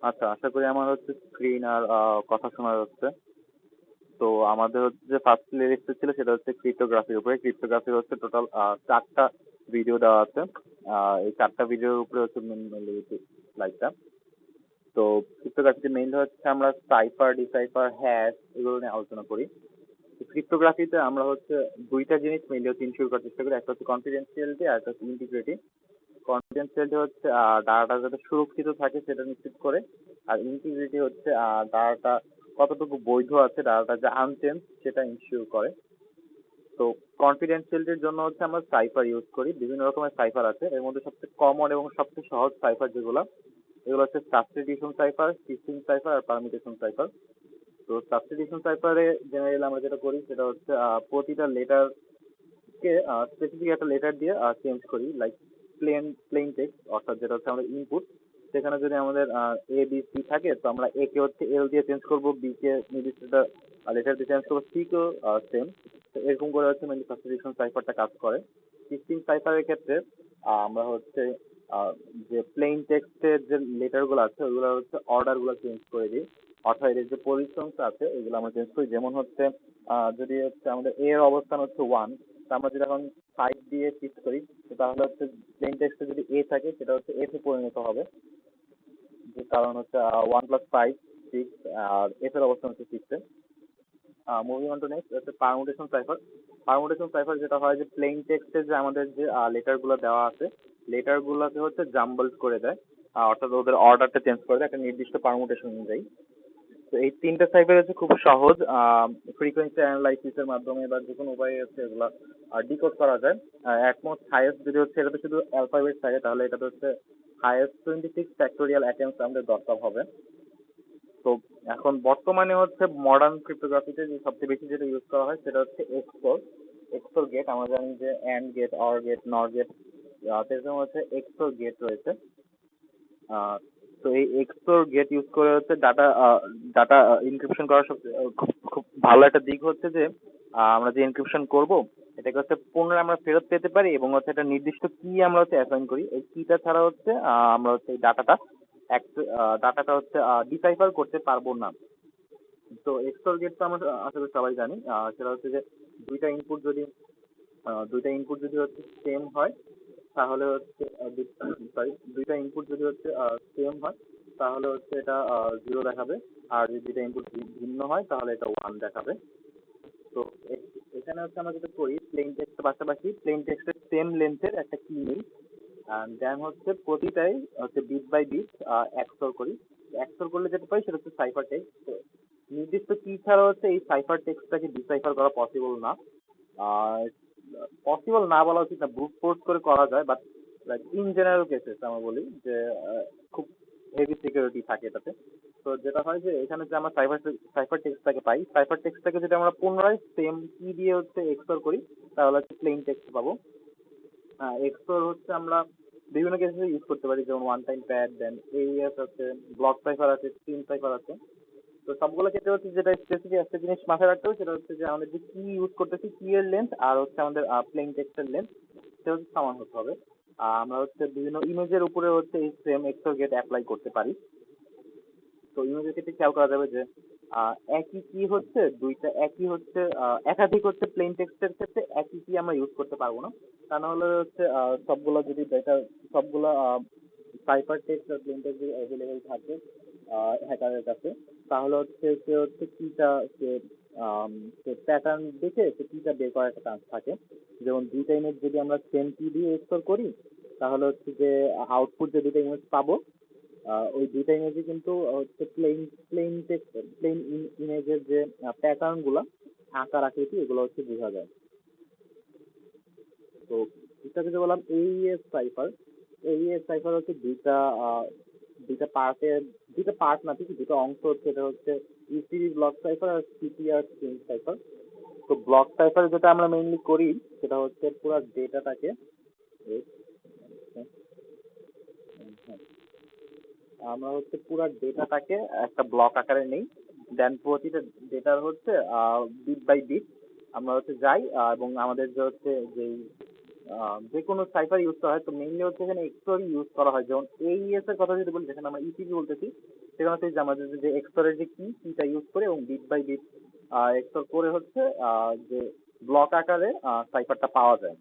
আচ্ছা, আশা করি আমার স্ক্রিন আর কথা শোনা যাচ্ছে। তো আমাদের যে ফার্স্ট লিরিক্স ছিল সেটা ক্রিপ্টোগ্রাফির উপরে। ক্রিপ্টোগ্রাফির টোটাল 4টা ভিডিও দেওয়া আছে। এই 4টা ভিডিওর উপরে মেনলি লাইকটা। তো ক্রিপ্টোগ্রাফিতে মেইনলি আমরা সাইফার, ডিসাইফার, হ্যাশ এগুলো নিয়ে আলোচনা করি। ক্রিপ্টোগ্রাফিতে আমরা দুইটা জিনিস মেইনলি ইনশিওর করার চেষ্টা করি। একটা কনফিডেন্সিয়ালিটি আর একটা ইন্টিগ্রিটি। কনফিডেন্সিয়ালিটি ডাটাটা যাতে সুরক্ষিত থাকে সেটা নিশ্চিত করে। আর ইন্টিগ্রিটি ডাটাটা কতটুকু বৈধ আছে, ডাটাটা যে আনচেঞ্জ সেটা ইনশিওর করে। তো কনফিডেন্সিয়ালিটির জন্য আমরা সাইফার ইউজ করি। বিভিন্ন রকমের সাইফার আছে, এর মধ্যে সবচেয়ে কমন এবং সবচেয়ে সহজ সাইফার যেগুলো, এগুলো সাবস্টিটিউশন সাইফার, ফিশিং সাইফার আর পারমিটেশন সাইফার। তো সাবস্টিটিউশন সাইফারে জেনারেলি আমরা যেটা করি সেটা প্রতিটা লেটারকে স্পেসিফিক একটা লেটার দিয়ে চেঞ্জ করি। লাইক প্লেন টেক্সট, অর্থাৎ যেটা আমাদের ইনপুট, সেখানে যদি আমাদের এ বি সি থাকে তো আমরা এ কে এল দিয়ে চেঞ্জ করবো, বি কে নির্দিষ্ট লেটার দিয়ে চেঞ্জ করবো, সি কেও সেম। তো এরকম করে মেনলি সাবস্টিটিউশন সাইফারটা কাজ করে। ফিশিং সাইফারের ক্ষেত্রে আমরা যে প্লেন টেক্সটের যে লেটার গুলো আছে ওইগুলো অর্ডার গুলো চেঞ্জ করে দিই। অর্থাৎ এর যে পজিশনস আছে এগুলো আমরা চেঞ্জ করি। যেমন যদি আমাদের এ এর অবস্থান 1, তো আমরা যদি এখন 5 দিয়ে ফিক্স করি, তো তাহলে প্লেন টেক্সটে যদি এ থাকে সেটা এ তে পরিণত হবে। যে কারণ 1 + 5 6, আর এফ এর অবস্থান 6-এ। Moving on to next permutation cipher. Permutation cipher যেটা হয় যে প্লেন টেক্সটে যে আমাদের যে লেটার গুলো দেওয়া আছে, লেটার গুলোকে জাম্বলড করে দেয়। অর্থাৎ ওদের অর্ডারটা চেঞ্জ করে দেয় একটা নির্দিষ্ট পারমুটেশন অনুযায়ী। তো এই 3টে সাইফার খুব সহজ। ফ্রিকোয়েন্সি অ্যানালাইসিসের মাধ্যমে বা যে কোনো উপায়ে এগুলা ডিকোড করা যায়। অ্যাটমোস্ট হাইয়েস্ট যদি এটাতে শুধু অ্যালফাবেট থাকে তাহলে এটাতে হাইয়েস্ট 26 ফ্যাক্টোরিয়াল অ্যাটেম্পস আমাদের দরকার হবে। তো এখন বর্তমানে মডার্ন ক্রিপ্টোগ্রাফিতে যে সবচেয়ে বেশি যেটা ইউজ করা হয় সেটা এক্সটোর। এক্সটোর গেট, আমরা জানি যে অ্যান্ড গেট, অর গেট, নর গেট, সেরকম এক্সটোর গেট রয়েছে। আহ, তো এই এক্সটোর গেট ইউজ করে ডাটা ডাটা ইনক্রিপশন করার খুব খুব ভালো একটা দিক যে আমরা যে এনক্রিপশন করব এটাকে পুনরায় আমরা ফেরত পেতে পারি, এবং একটা নির্দিষ্ট কি আমরা অ্যাসাইন করি। এই কিটা ছাড়া আমরা এই ডাটাটা ডিসাইফার করতে পারবো না। তো এক্সটোর গেট তো আমরা আসলে সবাই জানি। সেটা যে দুইটা ইনপুট যদি সেম হয় তাহলে সরি, দুইটা ইনপুট যদি সেম হয় তাহলে এটা 0 দেখাবে। আর যদি দুইটা ইনপুট ভিন্ন হয় তাহলে এটা 1 দেখাবে। তো এখানে আমরা যেটা করি, প্লেন টেক্সটের পাশাপাশি প্লেন টেক্সটের সেম লেন্থের একটা কি নেই, দেন প্রতিটাই বিট বাই বিট এক্সটোর করি। এক্সটোর করলে যেটা পাই সেটা সাইফার টেক্সট। নির্দিষ্ট কি ছাড়া এই সাইফার টেক্সটটাকে ডিসাইফার করা পসিবল না। পসিবল না বলা উচিত না, ব্রুট ফোর্স করে করা যায়, but like in general cases আমরা বলি যে খুব হেভি সিকিউরিটি থাকে এটাতে। তো যেটা হয় যে এখানে যে আমরা সাইফার টেক্সটটাকে পাই, সাইফার টেক্সটটাকে যদি আমরা পুনরায় সেম কি দিয়ে এক্সটোর করি তাহলে প্লেন টেক্সট পাবো। এক্সটোর আমরা বিভিন্ন কেসে ইউজ করতে পারি, যেমন ওয়ান টাইম প্যাড, দেন এইএস আছে, ব্লক সাইফার আছে, স্ট্রিম সাইফার আছে। তো সবগুলো ক্ষেত্রে যেটা স্পেসিফিক একটা জিনিস মাথায় রাখতে হবে সেটা যে আমাদের যে কি ইউজ করতেছি, কি এর লেন্থ আর আমাদের প্লেন টেক্সটের লেন্থ সেটা সমান হতে হবে। আমরা বিভিন্ন ইমেজের উপরে এই সেম এক্সটোর গেট অ্যাপ্লাই করতে পারি। তো ইমেজের ক্ষেত্রে খেয়াল করা যাবে যে একই কি দুইটা একই একাধিক প্লেন টেক্সটের ক্ষেত্রে একই কি আমরা ইউজ করতে পারবো না। তা না হলে সবগুলো যদি ডেটা সবগুলো সাইফার টেক্সট আর প্লেন টেক্সট যদি অ্যাভেলেবেল থাকে হ্যাকারের কাছে, তাহলে সে কিটা সে প্যাটার্ন দেখে সে কিটা বের করার একটা চান্স থাকে। যেমন দুইটা ইমেজ যদি আমরা সেম কি দিয়ে এক্সপ্লোর করি তাহলে যে আউটপুট যে দুটো ইমেজ পাবো ওই দুইটা ইমেজে কিন্তু প্লেন প্লেন টেক্সট প্লেন ইমেজের যে প্যাটার্ন গুলা, আকার আকৃতি, এগুলো বোঝা যায়। তো এটাকে যে বললাম এইএস সাইফার। এইএস সাইফার দুইটা দুইটা পার্টের, দুইটা পার্ট না ঠিক দুটো অংশ এটা ইসিবি ব্লক সাইফার আর সিপিআর স্ট্রিং সাইফার। তো ব্লক সাইফার যেটা আমরা মেইনলি করি সেটা পুরো ডেটাটাকে আমরা পুরো ডেটাটাকে একটা ব্লক আকারে নেই। দেন প্রতিটা ডেটার বিট বাই বিট আমরা যাই, এবং আমাদের যে যে কোনো সাইফার ইউজ করা হয়, তো মেইনলি এখানে এক্সটোর ইউজ করা হয়। যেমন এইএস এর কথা যদি বলি, যেখানে আমরা ইসিপি বলতেছি, সেখানে হচ্ছে যে আমাদের যে এক্সটরের যে কিটা ইউজ করে এবং বিট বাই বিট এক্সটর করে হচ্ছে যে ব্লক আকারে সাইফারটা পাওয়া যায়।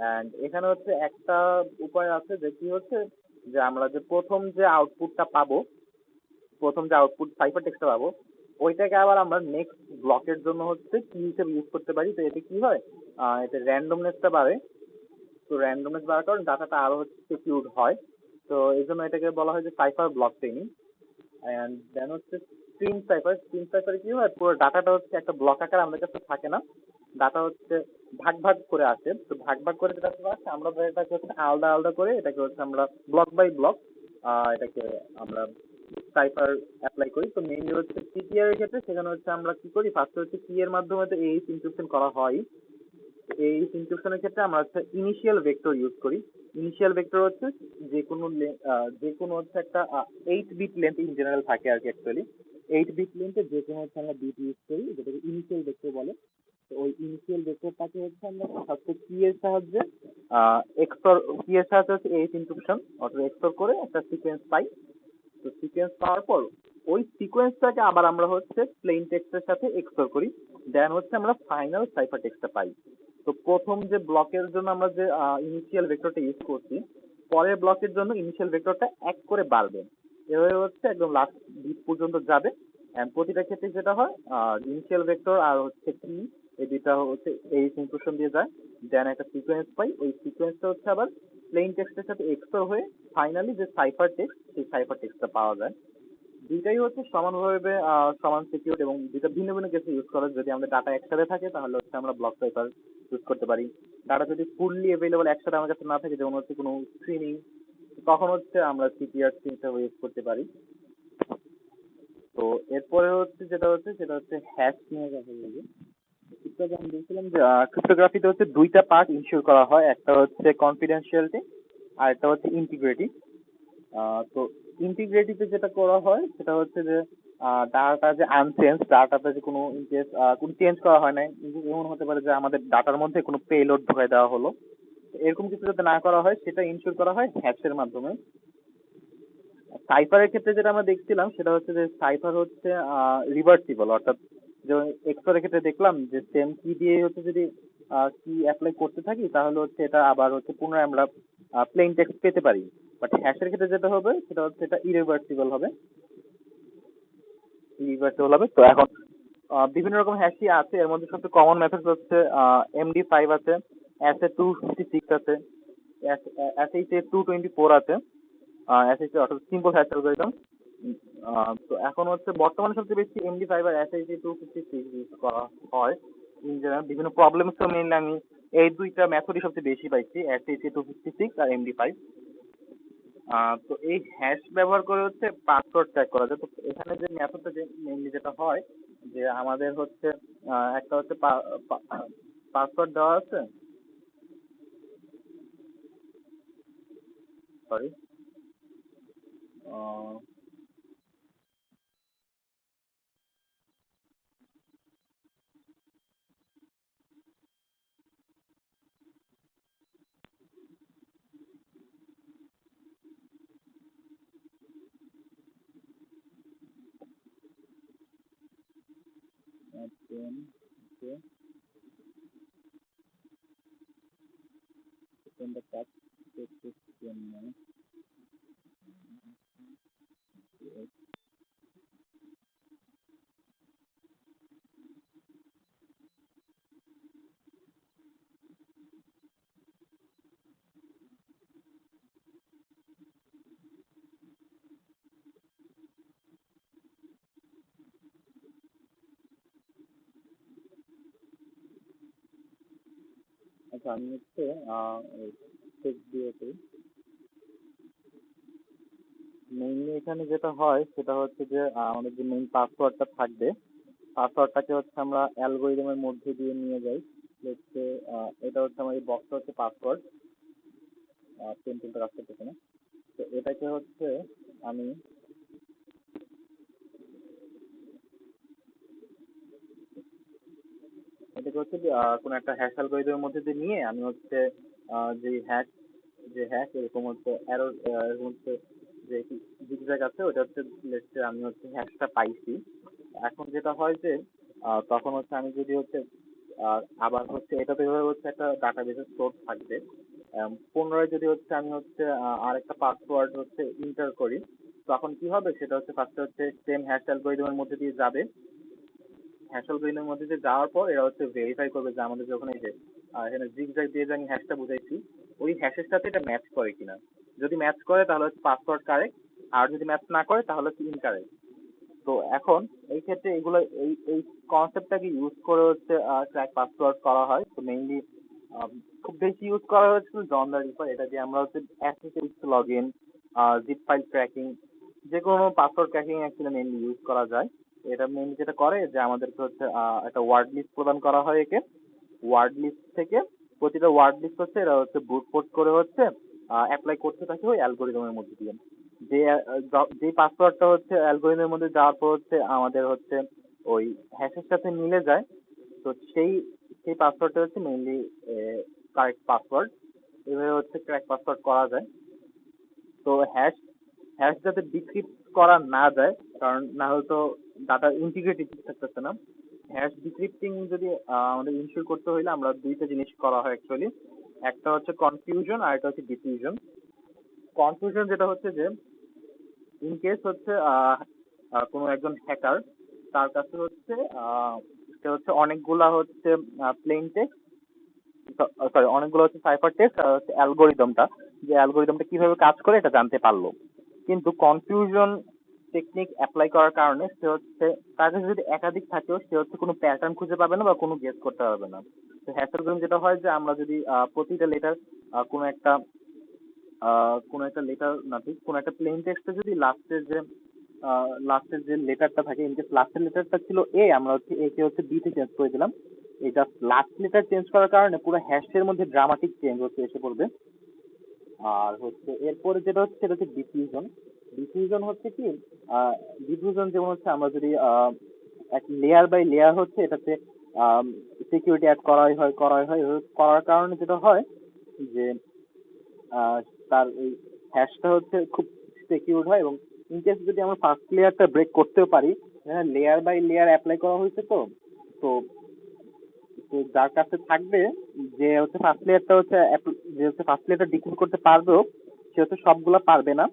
অ্যান্ড এখানে হচ্ছে একটা উপায় আছে যে কি হচ্ছে যে আমরা যে প্রথম যে আউটপুটটা পাবো, প্রথম যে আউটপুট সাইফার টেক্সটটা পাবো, ওইটাকে আবার আমরা নেক্সট ব্লকের জন্য হচ্ছে কি হিসেবে ইউজ করতে পারি। তো এতে কি হয়, এতে র্যান্ডমনেসটা বাড়ে। তো র্যান্ডমনেস বাড়ার কারণে ডাটাটা আরো হচ্ছে সিকিউরড হয়। তো এই জন্য এটাকে বলা হয় যে cipher block chaining. And then হচ্ছে স্ট্রিম সাইফারে কি হয়, পুরো ডাটাটা হচ্ছে একটা ব্লক আকার আমাদের কাছে থাকে না, ডাটা হচ্ছে ভাগ ভাগ করে আসে। তো ভাগ ভাগ করে যেটা আসে আমরা এটাকে হচ্ছে আলাদা আলাদা করে এটাকে হচ্ছে আমরা ব্লক বাই ব্লক এটাকে আমরা সাইফার অ্যাপ্লাই করি। তো মেইনলি হচ্ছে সিপিআর এর ক্ষেত্রে সেখানে হচ্ছে আমরা কি করি, ফার্স্টে হচ্ছে কি এর মাধ্যমে তো এই ইনক্রিপশন করা হয়। এই ইনক্রিপশনের ক্ষেত্রে আমরা হচ্ছে ইনিশিয়াল ভেক্টর ইউজ করি। ইনিশিয়াল ভেক্টর হচ্ছে যে কোনো হচ্ছে একটা 8 বিট লেন্থ ইন জেনারেল থাকে আর কি। অ্যাকচুয়ালি 8 বিট লেন্থে যে কোনো হচ্ছে আমরা বিট ইউজ করি, যেটাকে ইনিশিয়াল ভেক্টর বলে। তো ওই ইনিশিয়াল ভেক্টরটাকে হচ্ছে আমরা ফার্স্টে কি এর সাহায্যে এক্সটর কি এর সাহায্যে হচ্ছে এই ইনক্রিপশন অথবা এক্সটর করে একটা সিকোয়েন্স পাই। তো সিকোয়েন্স পাওয়ার পর ওই সিকোয়েন্সটাকে আবার আমরা হচ্ছে প্লেন টেক্সটের সাথে এক্সটর করি। দেন হচ্ছে আমরা ফাইনাল সাইফার টেক্সটটা পাই। তো প্রথম যে ব্লকের জন্য আমরা যে ইনিশিয়াল ভেক্টরটা ইউজ করছি, পরের ব্লকের জন্য ইনিশিয়াল ভেক্টরটা এক করে বাড়বে। এভাবে হচ্ছে একদম লাস্ট বিট পর্যন্ত যাবে। And প্রতিটা ক্ষেত্রে যেটা হয়, ইনিশিয়াল ভেক্টর আর হচ্ছে কি এই দুইটা হচ্ছে এই ইনক্লুশন দিয়ে যায়। দেন একটা সিকোয়েন্স পাই, ওই সিকোয়েন্সটা হচ্ছে আবার প্লেন টেক্সটের সাথে এক্সটর হয়ে ফাইনালি যে সাইফার টেক্সট, সেই সাইফার টেক্সটটা পাওয়া যায়। দুইটাই হচ্ছে সমানভাবে সমান সিকিউর এবং দুইটা ভিন্ন ভিন্ন কেসে ইউজ করা। যদি আমাদের ডাটা একসাথে থাকে তাহলে হচ্ছে আমরা ব্লক সাইফার ইউজ করতে পারি। ডাটা যদি ফুললি অ্যাভেলেবল একসাথে আমার কাছে না থাকে, যেমন হচ্ছে কোনো স্ক্রিনিং, তখন হচ্ছে আমরা সিপিআর স্ক্রিনটা ইউজ করতে পারি। তো এরপরে হচ্ছে যেটা হচ্ছে সেটা হচ্ছে হ্যাশ নিয়ে কথা বলবো। একটু আগে আমি বলছিলাম যে ক্রিপ্টোগ্রাফিতে হচ্ছে দুইটা পার্ট ইনশিওর করা হয়, একটা হচ্ছে কনফিডেন্সিয়ালিটি আর একটা হচ্ছে ইন্টিগ্রিটি। তো ইন্টিগ্রিটিতে যেটা করা হয় সেটা হচ্ছে যে ডাটা যে আনচেঞ্জ, ডাটাতে যে কোনো ইনকেস কোনো চেঞ্জ করা হয় না। এমন হতে পারে যে আমাদের ডাটার মধ্যে কোনো পেলোড ঢুকাই দেওয়া হলো, তো এরকম কিছু যাতে না করা হয় সেটা ইনশিওর করা হয় হ্যাশের মাধ্যমে। সাইফারের ক্ষেত্রে যেটা আমরা দেখছিলাম সেটা হচ্ছে যে সাইফার হচ্ছে রিভার্সিবল, অর্থাৎ যেমন এক্সরের ক্ষেত্রে দেখলাম যে সেম কি দিয়ে হচ্ছে যদি কি অ্যাপ্লাই করতে থাকি তাহলে হচ্ছে এটা আবার হচ্ছে পুনরায় আমরা প্লেন টেক্সট পেতে পারি। বাট হ্যাশের ক্ষেত্রে যেটা হবে সেটা হচ্ছে এটা ইরিভার্সিবল হবে। তো এখন বিভিন্ন রকম হ্যাশই আছে, এর মধ্যে সবচেয়ে কমন মেথড হচ্ছে MD5 আছে, SA256 আছে, SHA224 আছে, SHA অর্থাৎ সিম্পল হ্যাশ অ্যালগরিদম। তো এখন হচ্ছে বর্তমানে সবচেয়ে বেশি MD5 আর SHA256 ইউজ করা হয় ইন জেনারেল বিভিন্ন প্রবলেমস। তো মেইনলি আমি এই দুইটা মেথডই সবচেয়ে বেশি পাইছি, SHA256 আর MD5। তো এই হ্যাশ ব্যবহার করে হচ্ছে পাসওয়ার্ড ট্র্যাক করা যায়। তো এখানে যে মেথডটা যে মেইনলি যেটা হয় যে আমাদের হচ্ছে একটা হচ্ছে পাসওয়ার্ড দেওয়া আছে, সরি, আচ্ছা আমি হচ্ছে চেক দিয়ে মেইনলি এখানে যেটা হয় সেটা হচ্ছে যে আমাদের যে মেইন পাসওয়ার্ডটা থাকবে, পাসওয়ার্ডটাকে হচ্ছে আমরা অ্যালগোরিদমের মধ্যে দিয়ে নিয়ে যাই। হচ্ছে এটা হচ্ছে আমার এই বক্সটা হচ্ছে পাসওয়ার্ড, পেন টুলটা রাখতে পেছনে। তো এটাকে হচ্ছে আমি এটাকে হচ্ছে কোনো একটা হ্যাশ অ্যালগোরিদমের মধ্যে দিয়ে নিয়ে আমি হচ্ছে যে হ্যাশ এরকম হচ্ছে অ্যারো এরকম হচ্ছে যে জিগজ্যাগ আছে ওটা হচ্ছে let's say আমি হচ্ছে হ্যাশটা পাইছি। এখন যেটা হয় যে তখন হচ্ছে আমি যদি হচ্ছে আবার হচ্ছে এটা তো এভাবে হচ্ছে একটা ডাটাবেসে স্টোর থাকবে। পুনরায় যদি হচ্ছে আমি হচ্ছে আরেকটা পাসওয়ার্ড হচ্ছে এন্টার করি, তখন কি হবে সেটা হচ্ছে ফার্স্টে হচ্ছে সেম হ্যাশ অ্যালগরিদমের মধ্যে দিয়ে যাবে। হ্যাশ অ্যালগরিদমের মধ্যে দিয়ে যাওয়ার পর এরা হচ্ছে ভেরিফাই করবে যে আমাদের যখন এই যে এখানে জিগজ্যাগ দিয়ে যে আমি হ্যাশটা বুঝাইছি ওই হ্যাশের সাথে এটা ম্যাচ করে কিনা। যদি ম্যাচ করে তাহলে হচ্ছে পাসওয়ার্ড কারেক্ট, আর যদি ম্যাচ না করে তাহলে হচ্ছে ইনকারেক্ট। তো এখন এই ক্ষেত্রে এগুলো এই কনসেপ্টটাকে ইউজ করে হচ্ছে ক্র্যাক পাসওয়ার্ড করা হয়। তো মেইনলি খুব বেশি ইউজ করা হয়েছিল জন দ্য রিপার। এটা দিয়ে আমরা হচ্ছে SSL log in, zip file tracking, যে কোনো password tracking actually mainly use করা যায়। এটা মেইনলি যেটা করে যে আমাদেরকে হচ্ছে একটা ওয়ার্ড লিস্ট প্রদান করা হয় একে। ওয়ার্ড লিস্ট থেকে প্রতিটা ওয়ার্ড লিস্ট হচ্ছে এরা হচ্ছে ব্রুট ফোর্স করে হচ্ছে অ্যাপ্লাই করতে থাকে ওই অ্যালগোরিদমের মধ্যে দিয়ে। যে যে পাসওয়ার্ডটা হচ্ছে অ্যালগোরিদমের মধ্যে যাওয়ার পর হচ্ছে আমাদের হচ্ছে ওই হ্যাশের সাথে মিলে যায়, তো সেই সেই পাসওয়ার্ডটা হচ্ছে মেইনলি কারেক্ট পাসওয়ার্ড। এভাবে হচ্ছে ক্র্যাক পাসওয়ার্ড করা যায়। তো হ্যাশ হ্যাশ যাতে ডিক্রিপ্ট করা না যায়, কারণ না হলে তো ডাটা ইন্টিগ্রিটি ঠিক থাকতেছে না। হ্যাশ ডিক্রিপ্টিং যদি আমাদের ইনশিওর করতে হইলে আমরা দুইটা জিনিস করা হয় অ্যাকচুয়ালি। একটা হচ্ছে কনফিউশন আর একটা হচ্ছে ডিফিউশন। কনফিউশন যেটা হচ্ছে যে ইন কেস হচ্ছে কোনো একজন হ্যাকার, তার কাছে হচ্ছে সে হচ্ছে অনেকগুলা হচ্ছে প্লেন টেক্সট, সরি অনেকগুলো হচ্ছে সাইফার টেক্সট আর হচ্ছে অ্যালগোরিদমটা, যে অ্যালগোরিদমটা কিভাবে কাজ করে এটা জানতে পারলো। কিন্তু কনফিউশন টেকনিক অ্যাপ্লাই করার কারণে সে হচ্ছে তার কাছে যদি একাধিক থাকেও সে হচ্ছে কোনো প্যাটার্ন খুঁজে পাবে না বা কোনো গেস করতে পারবে না। তো হ্যাশ অ্যালগোরিদম যেটা হয় যে আমরা যদি প্রতিটা লেটার কোনো একটা কোনো একটা লেটার না ঠিক কোনো একটা প্লেন টেক্সটে যদি লাস্টের যে লেটারটা থাকে, ইনকেস লাস্টের লেটারটা ছিল এ, আমরা হচ্ছে এ কে হচ্ছে বি তে চেঞ্জ করে দিলাম। এই জাস্ট লাস্ট লেটার চেঞ্জ করার কারণে পুরো হ্যাশের মধ্যে ড্রামাটিক চেঞ্জ হচ্ছে এসে পড়বে। আর হচ্ছে এরপরে যেটা হচ্ছে সেটা হচ্ছে ডিফিউশন। ডিফিউশন হচ্ছে কি ডিফিউশন যেমন হচ্ছে আমরা যদি এক লেয়ার বাই লেয়ার হচ্ছে এটাতে সিকিউরিটি অ্যাড করাই হয় করার কারণে যেটা হয় যে আহ, তার এই হ্যাশটা হচ্ছে খুব সিকিউর হয়। এবং ইনকেস যদি আমরা ফার্স্ট লেয়ারটা ব্রেক করতেও পারি, লেয়ার বাই লেয়ার অ্যাপ্লাই করা হয়েছে, তো তো তো যার কাছে থাকবে যে হচ্ছে ফার্স্ট লেয়ারটা হচ্ছে যে হচ্ছে ফার্স্ট লেয়ারটা ডিক্রিপ্ট করতে পারবেও, সে হচ্ছে সবগুলা পারবে না।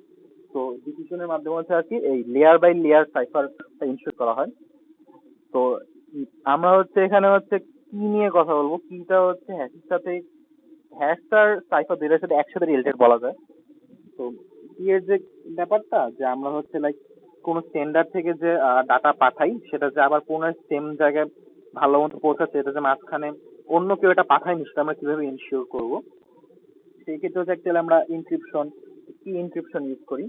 তো ডিক্রিপশনের মাধ্যমে হচ্ছে আর কি এই লেয়ার বাই লেয়ার সাইফারটা ইনশিওর করা হয়। তো আমরা হচ্ছে এখানে হচ্ছে কি নিয়ে কথা বলবো, কিটা হচ্ছে হ্যাশের সাথে হ্যাশটার সাইফার দুইটার সাথে একসাথে রিলেটেড বলা যায়। তো কি এর যে ব্যাপারটা যে আমরা হচ্ছে লাইক কোনো সেন্ডার থেকে যে ডাটা পাঠাই সেটা যে আবার কোনো সেম জায়গায় ভালো মতো পৌঁছাচ্ছে, এটা যে মাঝখানে অন্য কেউ এটা পাঠায়নি সেটা আমরা কিভাবে ইনশিওর করব। সেই ক্ষেত্রে হচ্ছে অ্যাকচুয়ালি আমরা ইনক্রিপশন ইউজ করি।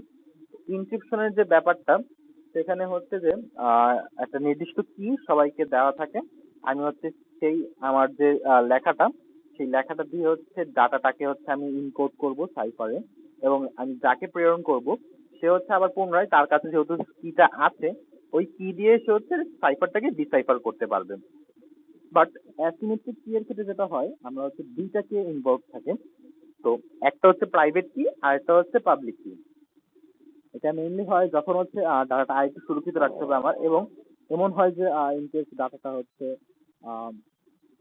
ইনক্রিপশনের যে ব্যাপারটা সেখানে হচ্ছে যে একটা নির্দিষ্ট কি সবাইকে দেওয়া থাকে। আমি হচ্ছে সেই আমার যে লেখাটা, সেই লেখাটা দিয়ে হচ্ছে ডাটাটাকে হচ্ছে আমি ইনকোড করব সাইফারে, এবং আমি যাকে প্রেরণ করব সে হচ্ছে আবার পুনরায় তার কাছে যেহেতু কিটা আছে ওই কি দিয়ে সে হচ্ছে সাইফারটাকে ডিসাইফার করতে পারবে। বাট অ্যাসিমেট্রিক কি এর ক্ষেত্রে যেটা হয় আমরা হচ্ছে দুইটা কি ইনভলভ থাকে। তো একটা হচ্ছে প্রাইভেট কি আর একটা হচ্ছে পাবলিক কি। এটা মেইনলি হয় যখন হচ্ছে ডাটাটা আরেকটু সুরক্ষিত রাখতে হবে আমার, এবং এমন হয় যে ইনকেস ডাটাটা হচ্ছে আহ,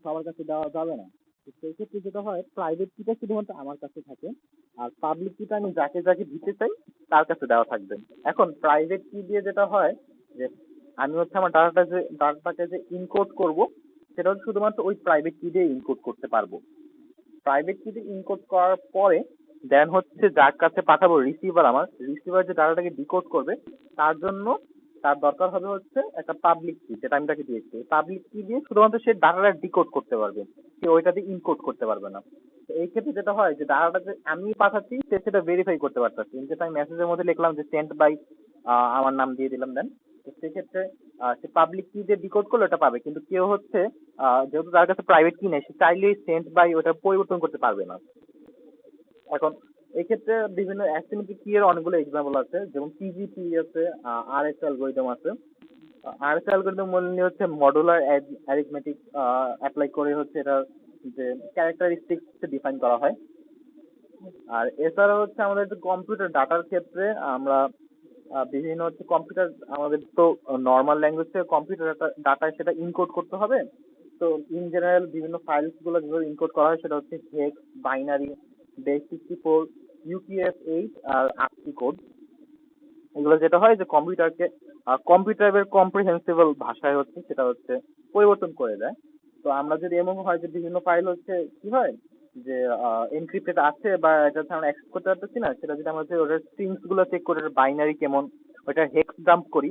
সবার কাছে দেওয়া যাবে না। তো সেই ক্ষেত্রে যেটা হয় প্রাইভেট কিটা শুধুমাত্র আমার কাছে থাকে, আর পাবলিক কিটা আমি যাকে যাকে দিতে চাই তার কাছে দেওয়া থাকবে। এখন প্রাইভেট কি দিয়ে যেটা হয় যে আমি হচ্ছে আমার ডাটাটাকে যে ইনকোড করব সেটা হচ্ছে শুধুমাত্র ওই প্রাইভেট কি দিয়ে ইনকোড করতে পারবো। প্রাইভেট কি দিয়ে ইনকোড করার পরে দেন হচ্ছে যার কাছে পাঠাবো রিসিভার যে ডাটাটাকে ডিকোড করবে তার জন্য তার দরকার হবে হচ্ছে একটা পাবলিক কি, যেটা আমি তাকে দিয়েছি। পাবলিক কি দিয়ে শুধুমাত্র সে ডাটাটা ডিকোড করতে পারবে, সে ওইটা দিয়ে ইনকোড করতে পারবে না। তো এই ক্ষেত্রে যেটা হয় যে ডাটাটা যে আমি পাঠাচ্ছি সে সেটা ভেরিফাই করতে পারতেছে। ইনকেস আমি মেসেজের মধ্যে লিখলাম যে সেন্ড বাই আমার নাম দিয়ে দিলাম, দেন তো সেক্ষেত্রে সে পাবলিক কি যে ডিকোড করলো এটা পাবে, কিন্তু কেউ হচ্ছে যেহেতু তার কাছে প্রাইভেট কি নেই সে চাইলেই সেন্ড বাই ওটা পরিবর্তন করতে পারবে না। এখন এক্ষেত্রে বিভিন্ন অ্যাসিমেট্রিক কি এর অনেকগুলো এক্সাম্পল আছে, যেমন পিজিপি আছে, আরএস অ্যালগোরিদম আছে। আরএস অ্যালগোরিদম মূলত হচ্ছে মডুলার অ্যারিথমেটিক অ্যাপ্লাই করে হচ্ছে এটা যে ক্যারেক্টারিস্টিক্স ডিফাইন করা হয়। আর এছাড়া হচ্ছে আমাদের কম্পিউটার ডাটার ক্ষেত্রে আমরা বিভিন্ন হচ্ছে কম্পিউটার, আমাদের তো নর্মাল ল্যাঙ্গুয়েজ থেকে কম্পিউটার ডাটা সেটা ইনকোড করতে হবে। তো ইন জেনারেল বিভিন্ন ফাইলস গুলো যেভাবে ইনকোড করা হয় সেটা হচ্ছে হেক্স, বাইনারি, বেস 64, UTF-8 আর ASCII কোড। এগুলো যেটা হয় যে কম্পিউটারকে কম্পিউটারের কম্প্রিহেন্সিবল ভাষায় হচ্ছে সেটা হচ্ছে পরিবর্তন করে দেয়। তো আমরা যদি এমন হয় যে বিভিন্ন ফাইল হচ্ছে কি হয় যে এনক্রিপ্টেড আছে বা এটা হচ্ছে আমরা অ্যাক্সেস করতে পারতেছি না, সেটা যদি আমরা হচ্ছে ওটার স্ট্রিংস গুলো চেক করে বাইনারি কেমন, ওটা হেক্স ডাম্প করি।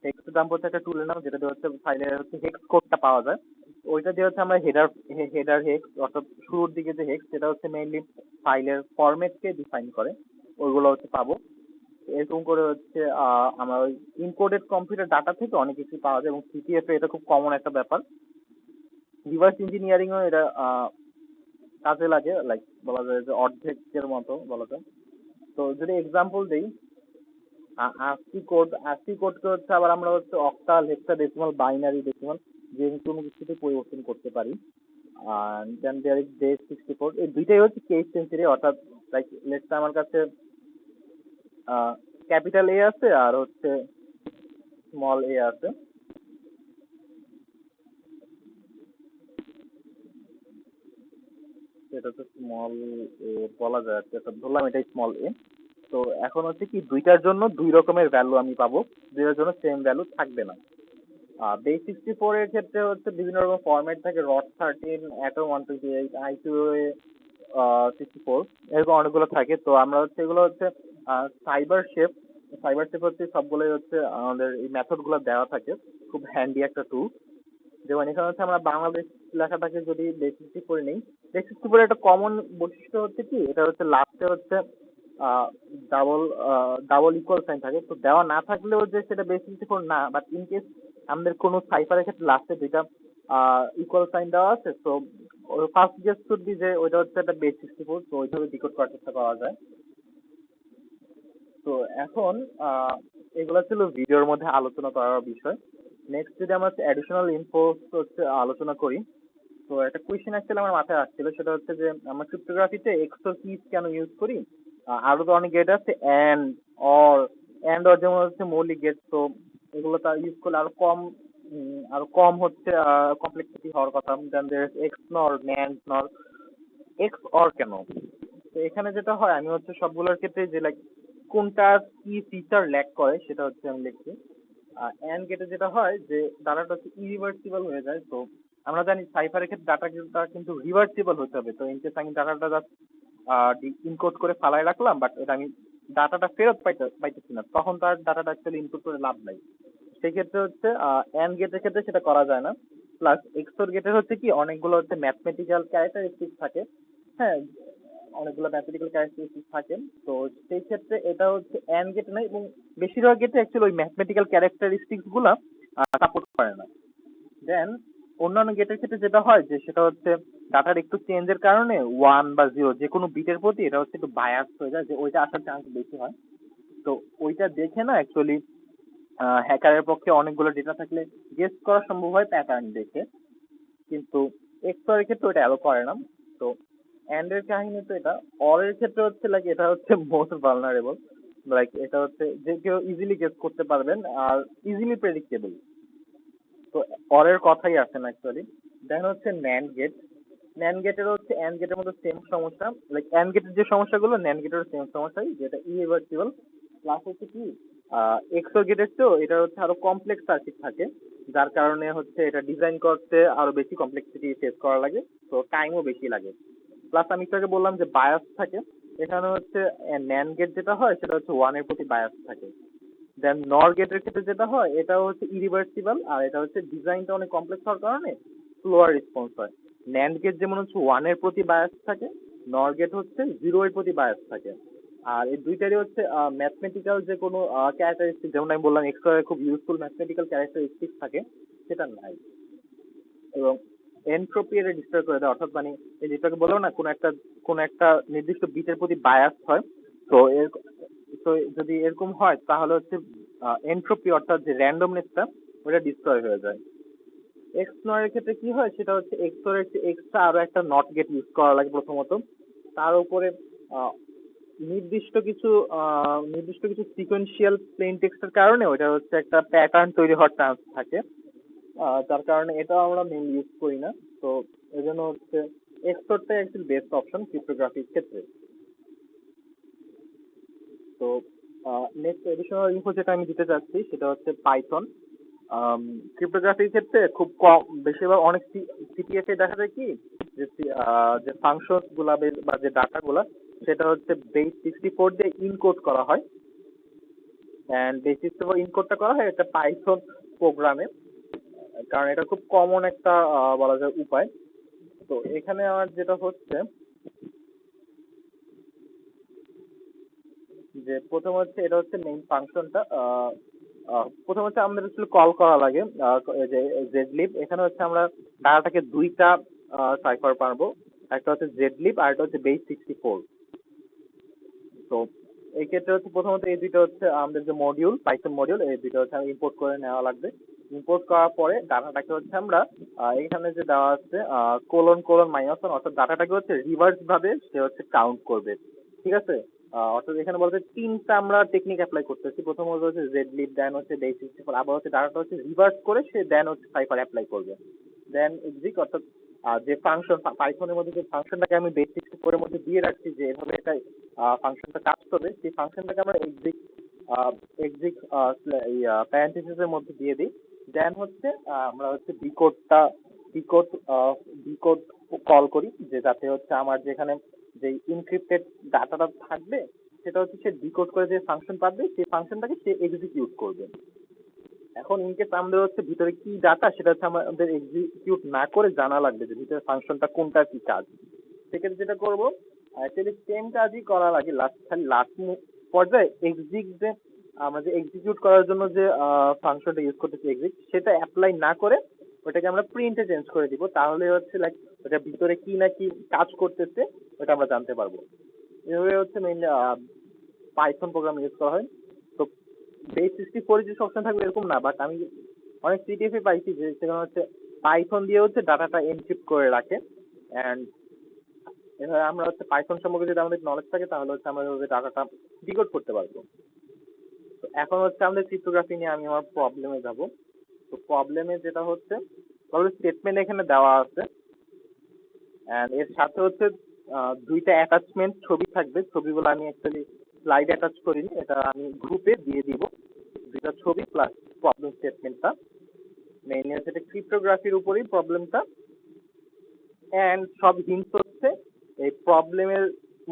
হেক্স ডাম্প হচ্ছে একটা টুলের নাম, যেটা দিয়ে হচ্ছে ফাইলের হচ্ছে হেক্স কোডটা পাওয়া যায়। ওইটা দিয়ে হচ্ছে আমরা হেডার হেক্স, অর্থাৎ শুরুর দিকে যে হেক্স সেটা হচ্ছে মেইনলি ফাইলের ফরম্যাটকে ডিফাইন করে, ওইগুলো হচ্ছে পাবো। এরকম করে হচ্ছে আমার ওই ইনকোডেড কম্পিউটার ডাটা থেকে অনেক কিছু পাওয়া যায়, এবং সিটিএফ এ এটা খুব কমন একটা ব্যাপার। রিভার্স ইঞ্জিনিয়ারিং ও এটা কাজে লাগে, লাইক বলা যায় যে অর্ধেকের মতো বলা যায়। তো যদি এক্সাম্পল দেই, ASCII কোডকে হচ্ছে আবার আমরা হচ্ছে অক্টাল, হেক্সাডেসিমাল, বাইনারি, ডেসিমাল যে কোনো কিছুতে পরিবর্তন করতে পারি। আর দেন দেয়ার ইজ বেস 64, এই দুইটাই হচ্ছে কেস সেন্সিটিভ, অর্থাৎ লাইক লেটস আমার কাছে ক্যাপিটাল এ আছে আর হচ্ছে স্মল এ আছে। সেটা তো স্মল এ বলা যায় আর কি, অর্থাৎ ধরলাম এটাই স্মল এ। তো এখন হচ্ছে কি দুইটার জন্য দুই রকমের ভ্যালু আমি পাবো, দুইটার জন্য সেম ভ্যালু থাকবে না। বেস 64 এর ক্ষেত্রে হচ্ছে বিভিন্ন রকম ফরম্যাট থাকে, ROT 13, অ্যাটম 128, I2A 64, এরকম অনেকগুলো থাকে। তো আমরা হচ্ছে এগুলো হচ্ছে সাইবার শেপ, হচ্ছে সবগুলোই হচ্ছে আমাদের এই মেথড গুলো দেওয়া থাকে, খুব হ্যান্ডি একটা টুল। যেমন এখানে হচ্ছে আমরা বাংলাদেশ লেখাটাকে যদি বেস 64 নেই, বেস 64 একটা কমন বৈশিষ্ট্য হচ্ছে কি, এটা হচ্ছে লাস্টে হচ্ছে ডাবল ডাবল ইকুয়াল সাইন থাকে। তো দেওয়া না থাকলেও যে সেটা বেস 64 না, বাট ইন কেস আমাদের কোনো সাইফারের ক্ষেত্রে লাস্টে দুইটা ইকুয়াল সাইন দেওয়া আছে, তো ফার্স্ট গেস শুড বি যে ওইটা হচ্ছে একটা বেস 64, তো ওইভাবে ডিকোড করার চেষ্টা করা যায়। তো এখন এগুলো ছিল ভিডিওর মধ্যে আলোচনা করার বিষয়। নেক্সট যদি আমরা অ্যাডিশনাল ইনফো হচ্ছে আলোচনা করি, তো একটা কোয়েশ্চেন অ্যাকচুয়ালি আমার মাথায় আসছিল, সেটা হচ্ছে যে আমরা ক্রিপ্টোগ্রাফিতে এক্সর কিজ কেন ইউজ করি? আরো তো অনেক গেট আছে, অর অর যেমন হচ্ছে মৌলিক গেট। তো এগুলো তো ইউজ করলে আরো কম হচ্ছে কমপ্লেক্সিটি হওয়ার কথা। দেন দের এক্স নর, ন্যান্ড নর, এক্স অর কেন? তো এখানে যেটা হয়, আমি হচ্ছে সবগুলোর ক্ষেত্রে যে লাইক কোনটা কি ফিচার ল্যাক করে সেটা হচ্ছে আমি লিখছি। এন্ড গেটে যেটা হয় যে ডাটাটা হচ্ছে ইরিভার্সিবল হয়ে যায়। তো আমরা জানি সাইফারের ক্ষেত্রে ডাটা কিন্তু রিভার্সিবল হতে হবে। তো ইনকেস আমি ডাটাটা জাস্ট ইনকোড করে ফালায় রাখলাম, বাট এটা আমি ডাটাটা ফেরত পাইতেছি না, তখন তার ডাটাটা অ্যাকচুয়ালি ইনপুট করে লাভ নাই। সেক্ষেত্রে হচ্ছে এন্ড গেটের ক্ষেত্রে সেটা করা যায় না। প্লাস এক্সোর গেটের হচ্ছে কি অনেকগুলো হচ্ছে ম্যাথমেটিক্যাল ক্যারেক্টারিস্টিক থাকে। হ্যাঁ, অনেকগুলো ম্যাথমেটিক্যাল ক্যারেক্টারিস্টিক থাকে। তো সেই ক্ষেত্রে এটা হচ্ছে এন্ড গেট নয়, এবং বেশিরভাগ গেটে অ্যাকচুয়ালি ওই ম্যাথমেটিক্যাল ক্যারেক্টারিস্টিক্স গুলা সাপোর্ট করে না। দেন অন্যান্য গেটের ক্ষেত্রে যেটা হয় যে সেটা হচ্ছে ডাটার একটু চেঞ্জের কারণে 1 বা 0 যে কোনো বিটের প্রতি এটা হচ্ছে একটু বায়াস হয়ে যায়, যে ওইটা আসার চান্স বেশি হয়। তো ওইটা দেখে না অ্যাকচুয়ালি হ্যাকারের পক্ষে অনেকগুলো ডেটা থাকলে গেস করা সম্ভব হয় প্যাটার্ন দেখে, কিন্তু এক্সপ্লোর এর ক্ষেত্রে ওটা অ্যালো করে না। তো এন্ড এর কাহিনী তো এটা। অর এর ক্ষেত্রে হচ্ছে লাইক এটা হচ্ছে মোস্ট ভালনারেবল, লাইক এটা হচ্ছে যে কেউ ইজিলি গেস করতে পারবেন আর ইজিলি প্রেডিক্টেবল। তো অর এর কথাই আসে না অ্যাকচুয়ালি। দেন হচ্ছে ন্যান্ড গেট। ন্যান্ড গেটের হচ্ছে এন্ড গেটের মধ্যে সেম সমস্যা, লাইক এন্ড গেটের যে সমস্যাগুলো ন্যান্ড গেটের সেম সমস্যাই, যেটা ইরিভার্সিবল। প্লাস হচ্ছে কি এক্সো গেটের তো এটা হচ্ছে আরো কমপ্লেক্স সার্কিট থাকে, যার কারণে হচ্ছে এটা ডিজাইন করতে আরো বেশি কমপ্লেক্সিটি ফেস করা লাগে, তো টাইমও বেশি লাগে। প্লাস আমি একটু আগে বললাম যে বায়াস থাকে, এখানে হচ্ছে ন্যান্ড গেট যেটা হয় সেটা হচ্ছে 1 এর প্রতি বায়াস থাকে। দেন নর গেটের ক্ষেত্রে যেটা হয় এটা হচ্ছে ইরিভার্সিবল, আর এটা হচ্ছে ডিজাইনটা অনেক কমপ্লেক্স হওয়ার কারণে স্লোয়ার রেসপন্স হয়। ন্যান্ড গেট যেমন হচ্ছে 1 এর প্রতি বায়াস থাকে, নর গেট হচ্ছে 0 এর প্রতি বায়াস থাকে। আর এই দুইটারই হচ্ছে ম্যাথমেটিক্যাল যে কোনো ক্যারেক্টারিস্টিক, যেমন আমি বললাম এক্সট্রা খুব ইউজফুল ম্যাথমেটিক্যাল ক্যারেক্টারিস্টিক থাকে, সেটা নাই। এবং এনট্রপি এর ডিস্টার্ব করে দেয়, অর্থাৎ মানে এই যেটাকে বললাম না, কোন একটা নির্দিষ্ট বিটের প্রতি বায়াস হয়। তো তো যদি এরকম হয় তাহলে হচ্ছে এনট্রপি, অর্থাৎ যে র্যান্ডমনেসটা ওটা ডিস্ট্রয় হয়ে যায়। এক্স নয়ের ক্ষেত্রে কি হয় সেটা হচ্ছে এক্সর এর এক্সট্রা আরো একটা নট গেট ইউজ করা লাগে প্রথমত, তার উপরে আহ, নির্দিষ্ট কিছু নির্দিষ্ট কিছু সিকোয়েন্সিয়াল প্লেন টেক্সটের কারণে ওটা হচ্ছে একটা প্যাটার্ন তৈরি হওয়ার চান্স থাকে। যার কারণে এটাও আমরা মেইনলি ইউজ করি না। তো এই জন্য হচ্ছে এক্সট্রাটাই অ্যাকচুয়ালি বেস্ট অপশন ক্রিপ্টোগ্রাফির ক্ষেত্রে। তো নেক্সট এডিশনাল ইনফো যেটা আমি দিতে চাচ্ছি সেটা হচ্ছে পাইথন। ক্রিপ্টোগ্রাফির ক্ষেত্রে খুব কম, বেশিরভাগ অনেক সিটিএফ এ দেখা যায় কি যে যে ফাংশন গুলা বা যে ডাটা গুলা সেটা হচ্ছে বেস 64 দিয়ে ইনকোড করা হয়। এন্ড বেস 64 ইনকোডটা করা হয় একটা পাইথন প্রোগ্রামে, কারণ এটা খুব কমন একটা বলা যায় উপায়। তো এখানে আমার যেটা হচ্ছে যে প্রথম হচ্ছে এটা হচ্ছে মেইন ফাংশনটা। প্রথম হচ্ছে আমাদের আসলে কল করা লাগে যে জেডলিব। এখানে হচ্ছে আমরা ডাটাটাকে দুইটা সাইফার পারবো, একটা হচ্ছে জেডলিব আর একটা হচ্ছে বেস 64। তো এই ক্ষেত্রে হচ্ছে প্রথমত এই দুইটা হচ্ছে আমাদের যে মডিউল, পাইথন মডিউল, এই দুইটা হচ্ছে ইম্পোর্ট করে নেওয়া লাগবে। ইম্পোর্ট করার পরে ডাটাটাকে হচ্ছে আমরা এখানে যে দেওয়া আছে ::-1, অর্থাৎ ডাটাটাকে হচ্ছে রিভার্স ভাবে সে হচ্ছে কাউন্ট করবে। ঠিক আছে? অর্থাৎ এখানে বলতে তিনটা আমরা টেকনিক অ্যাপ্লাই করতেছি। প্রথমত হচ্ছে জেডলিব, দেন হচ্ছে বেস 64, আবার হচ্ছে ডাটাটা হচ্ছে রিভার্স করে সে দেন হচ্ছে সাইফার অ্যাপ্লাই করবে। দেন এক্সিক, অর্থাৎ যে ফাংশন পাইথনের মধ্যে যে ফাংশনটাকে আমি বেস 64 এর মধ্যে দিয়ে রাখছি যে এভাবে একটা ফাংশনটা কাজ করবে, সেই ফাংশনটাকে আমরা এক্সিক এক্সিক প্যারেন্থেসিস এর মধ্যে দিয়ে দিই। দেন হচ্ছে আমরা হচ্ছে ডিকোড ডিকোড কল করি, যে যাতে হচ্ছে আমার যেখানে যে ইনক্রিপ্টেড ডাটাটা থাকবে সেটা হচ্ছে সে ডিকোড করে যে ফাংশন পাবে সেই ফাংশনটাকে সে এক্সিকিউট করবে। এখন ইনকেস আমাদের হচ্ছে ভিতরে কি ডাটা সেটা হচ্ছে আমাদের এক্সিকিউট না করে জানা লাগবে যে ভিতরে ফাংশনটা কোনটা কি কাজ। সেক্ষেত্রে যেটা করবো, অ্যাকচুয়ালি সেম কাজই করা লাগে, খালি লাস্ট পর্যায়ে এক্সিক যে আমরা যে এক্সিকিউট করার জন্য যে ফাংশনটা ইউজ করতেছি এক্সিক, সেটা অ্যাপ্লাই না করে ওটাকে আমরা প্রিন্টে চেঞ্জ করে দিব। তাহলে হচ্ছে লাইক ওটা ভিতরে কি না কি কাজ করতেছে ওটা আমরা জানতে পারবো। এভাবে হচ্ছে মেইনলি পাইথন প্রোগ্রাম ইউজ করা হয়। তো বেস 64 যে অপশন থাকবে এরকম না, বাট আমি অনেক সিটিএফ এ পাইছি যে সেখানে হচ্ছে পাইথন দিয়ে হচ্ছে ডাটাটা এনক্রিপ্ট করে রাখে। এন্ড এভাবে আমরা হচ্ছে পাইথন সম্পর্কে যদি আমাদের নলেজ থাকে তাহলে হচ্ছে আমরা ওই ডাটাটা ডিকোড করতে পারবো। তো এখন হচ্ছে আমাদের ক্রিপ্টোগ্রাফি নিয়ে আমি আমার প্রবলেমে যাব। তো প্রবলেমে যেটা হচ্ছে স্টেটমেন্ট এখানে দেওয়া আছে, এন্ড এর সাথে হচ্ছে দুইটা অ্যাটাচমেন্ট ছবি থাকবে। ছবিগুলো আমি অ্যাকচুয়ালি স্লাইড অ্যাটাচ করিনি, এটা আমি গ্রুপে দিয়ে দিব। দুইটা ছবি প্লাস প্রবলেম স্টেটমেন্টটা মেইনলি হচ্ছে এটা ক্রিপ্টোগ্রাফির উপরেই প্রবলেমটা। এন্ড সব হিন্টস হচ্ছে এই প্রবলেমের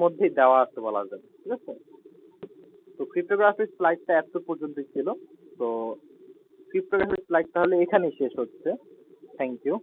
মধ্যে দেওয়া আছে বলা যায়। ঠিক আছে? তো ক্রিপ্টোগ্রাফির স্লাইডটা এত পর্যন্তই ছিল। তো ক্রিপ্টোগ্রাফির স্লাইড তাহলে এখানেই শেষ হচ্ছে। Thank you.